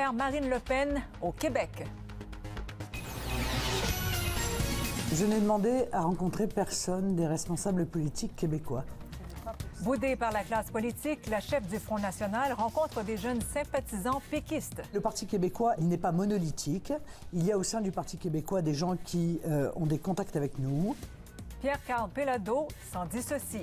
première, Marine Le Pen au Québec. Je n'ai demandé à rencontrer personne des responsables politiques québécois. Boudée par la classe politique, la chef du Front national rencontre des jeunes sympathisants péquistes. Le Parti québécois, il n'est pas monolithique. Il y a au sein du Parti québécois des gens qui ont des contacts avec nous. Pierre-Carl Péladeau s'en dit ceci.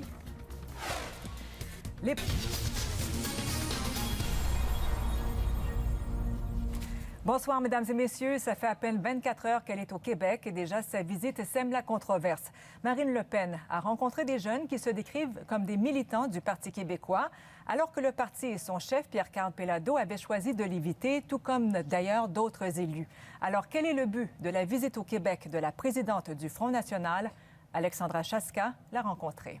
Bonsoir, mesdames et messieurs. Ça fait à peine 24 heures qu'elle est au Québec et déjà sa visite sème la controverse. Marine Le Pen a rencontré des jeunes qui se décrivent comme des militants du Parti québécois, alors que le parti et son chef, Pierre-Carl Péladeau, avaient choisi de l'éviter, tout comme d'ailleurs d'autres élus. Alors, quel est le but de la visite au Québec de la présidente du Front national? Alexandra Chaska l'a rencontrée.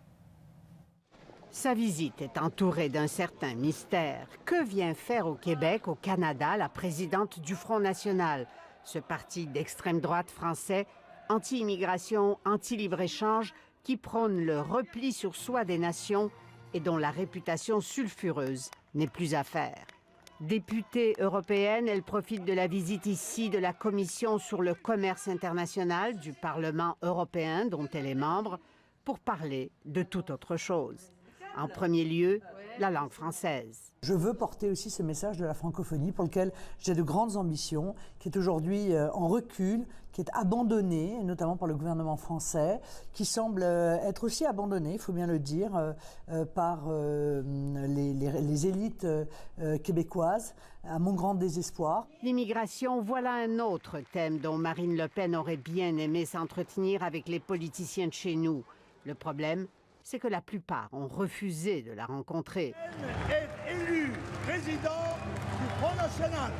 Sa visite est entourée d'un certain mystère. Que vient faire au Québec, au Canada, la présidente du Front national? Ce parti d'extrême droite français, anti-immigration, anti-libre-échange, qui prône le repli sur soi des nations et dont la réputation sulfureuse n'est plus à faire. Députée européenne, elle profite de la visite ici de la Commission sur le commerce international du Parlement européen, dont elle est membre, pour parler de toute autre chose. En premier lieu, la langue française. Je veux porter aussi ce message de la francophonie pour lequel j'ai de grandes ambitions, qui est aujourd'hui en recul, qui est abandonné, notamment par le gouvernement français, qui semble être aussi abandonné, il faut bien le dire, par les élites québécoises, à mon grand désespoir. L'immigration, voilà un autre thème dont Marine Le Pen aurait bien aimé s'entretenir avec les politiciens de chez nous. Le problème, c'est que la plupart ont refusé de la rencontrer. Est élu président du Front national.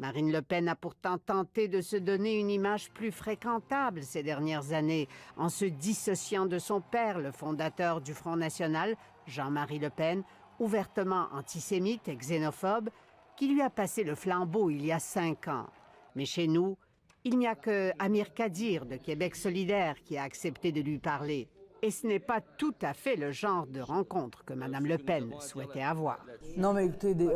Marine Le Pen a pourtant tenté de se donner une image plus fréquentable ces dernières années, en se dissociant de son père, le fondateur du Front national, Jean-Marie Le Pen, ouvertement antisémite et xénophobe, qui lui a passé le flambeau il y a 5 ans. Mais chez nous, il n'y a que Amir Kadir de Québec solidaire qui a accepté de lui parler. Et ce n'est pas tout à fait le genre de rencontre que Mme Le Pen souhaitait avoir. Non, mais écoutez, des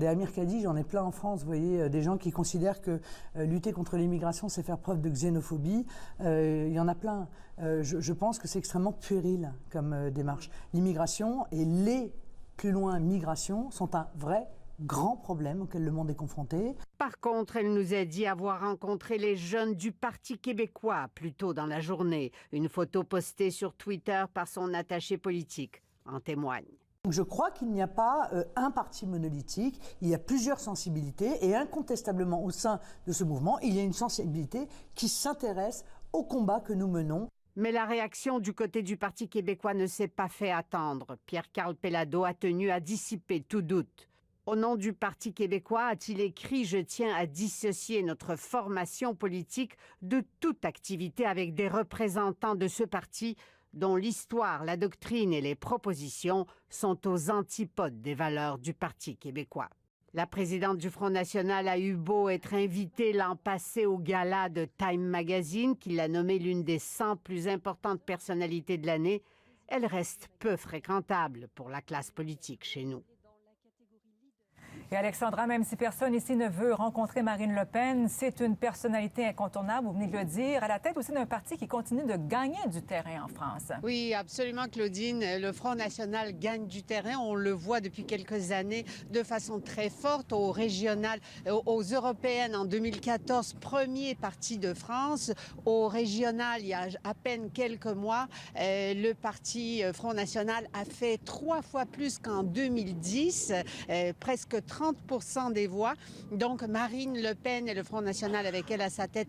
Amir Kadhi, j'en ai plein en France, vous voyez, des gens qui considèrent que lutter contre l'immigration, c'est faire preuve de xénophobie. Il y en a plein. Je pense que c'est extrêmement puéril comme démarche. L'immigration et les, plus loin, migrations sont un vrai grand problème auquel le monde est confronté. Par contre, elle nous a dit avoir rencontré les jeunes du Parti québécois plus tôt dans la journée. Une photo postée sur Twitter par son attaché politique en témoigne. Je crois qu'il n'y a pas un parti monolithique, il y a plusieurs sensibilités et incontestablement au sein de ce mouvement, il y a une sensibilité qui s'intéresse au combat que nous menons. Mais la réaction du côté du Parti québécois ne s'est pas fait attendre. Pierre-Carl Péladeau a tenu à dissiper tout doute. Au nom du Parti québécois, a-t-il écrit « Je tiens à dissocier notre formation politique de toute activité avec des représentants de ce parti dont l'histoire, la doctrine et les propositions sont aux antipodes des valeurs du Parti québécois ». La présidente du Front national a eu beau être invitée l'an passé au gala de Time Magazine, qui l'a nommée l'une des 100 plus importantes personnalités de l'année, elle reste peu fréquentable pour la classe politique chez nous. Et Alexandra, même si personne ici ne veut rencontrer Marine Le Pen, c'est une personnalité incontournable, vous venez de le dire, à la tête aussi d'un parti qui continue de gagner du terrain en France. Oui, absolument, Claudine. Le Front national gagne du terrain. On le voit depuis quelques années de façon très forte. Aux régionales, aux européennes en 2014, premier parti de France. Aux régionales, il y a à peine quelques mois, le parti Front national a fait 3 fois plus qu'en 2010, presque 30% des voix. Donc, Marine Le Pen et le Front national avec elle à sa tête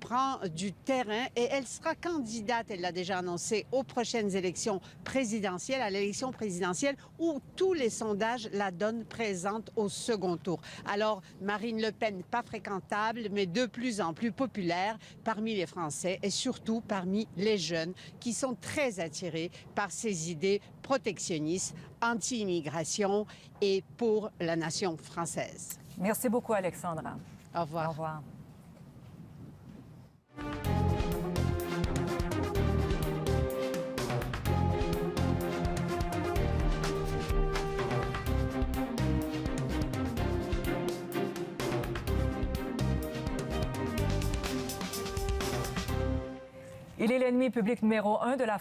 prend du terrain et elle sera candidate, elle l'a déjà annoncé, aux prochaines élections présidentielles, à l'élection présidentielle où tous les sondages la donnent présente au second tour. Alors, Marine Le Pen, pas fréquentable, mais de plus en plus populaire parmi les Français et surtout parmi les jeunes qui sont très attirés par ses idées protectionnistes, anti-immigration et pour la nation française. Merci beaucoup, Alexandra. Au revoir. Au revoir. Il est l'ennemi public numéro 1 de la